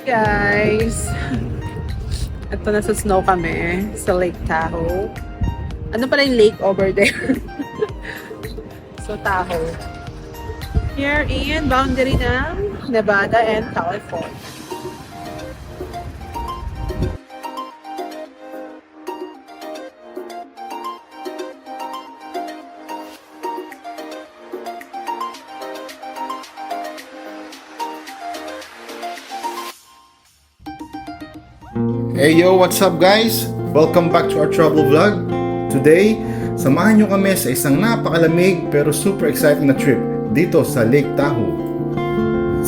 guys! Ito na sa snow kami sa Lake Tahoe. Ano pala yung lake over there? So Tahoe. Here in boundary ng Nevada and California. Hey yo, what's up guys? Welcome back to our travel vlog. Today, samahan nyo kami sa isang napakalamig pero super exciting na trip dito sa Lake Tahoe.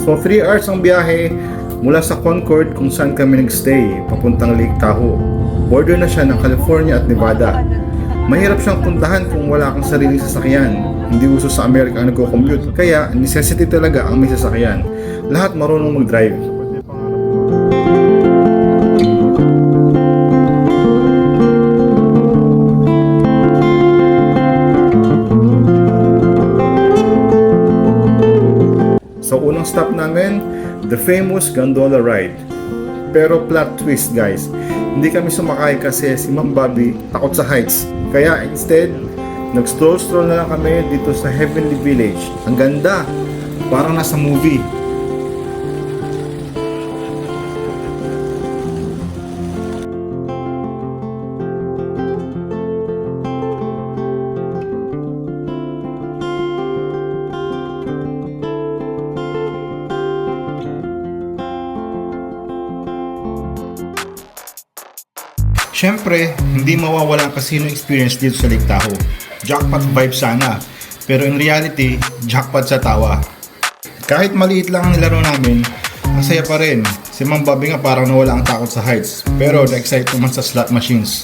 So 3 hours ang biyahe mula sa Concord kung saan kami nagstay papuntang Lake Tahoe. Border na siya ng California at Nevada. Mahirap siyang puntahan kung wala kang sariling sasakyan. Hindi uso sa Amerika ang nagko-commute, kaya necessity talaga ang may sasakyan. Lahat marunong mag-drive. So unang stop namin, the famous gondola ride. Pero plot twist guys, hindi kami sumakay kasi si Ma'am Bobby takot sa heights. Kaya instead, nag-stroll na lang kami dito sa Heavenly Village. Ang ganda, parang nasa movie. Siyempre, hindi mawawala ang casino experience dito sa Lake Tahoe. Jackpot vibe sana, pero in reality, jackpot sa tawa. Kahit maliit lang ang nilaro namin, masaya pa rin. Si Ma'am Bobby nga parang nawala ang takot sa heights, pero na-excite naman sa slot machines.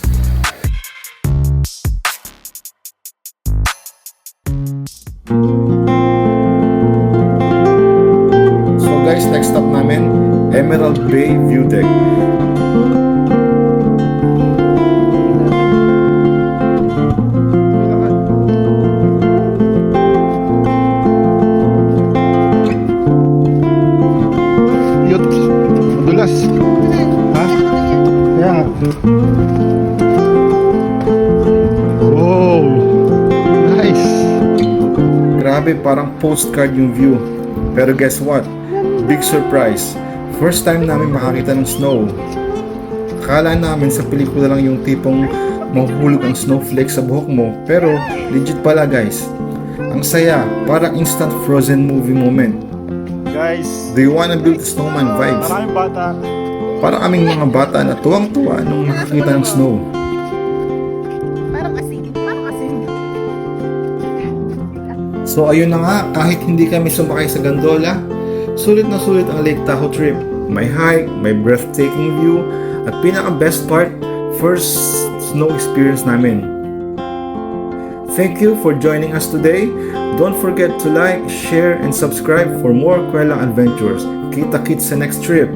So guys, next stop namin, Emerald Bay View Deck. Madulas. Ha? Kaya nga. Wow! Nice! Grabe, parang postcard yung view. Pero guess what? Big surprise. First time namin makakita ng snow. Akala namin sa pelikula lang yung tipong mahuhulog ang snowflake sa buhok mo. Pero legit pala guys. Ang saya, parang instant Frozen movie moment. Guys, Do you wanna build snowman vibes? maraming bata. Para kaming mga bata na tuwang-tuwa nung nakakita ng snow. Parang asin. So ayun na nga, kahit hindi kami sumakay sa gondola, sulit na sulit ang Lake Tahoe trip. May hike, may breathtaking view, at pinaka-best part, first snow experience namin. Thank you for joining us today. Don't forget to like, share, and subscribe for more Kwelang adventures. Kita-kits sa next trip.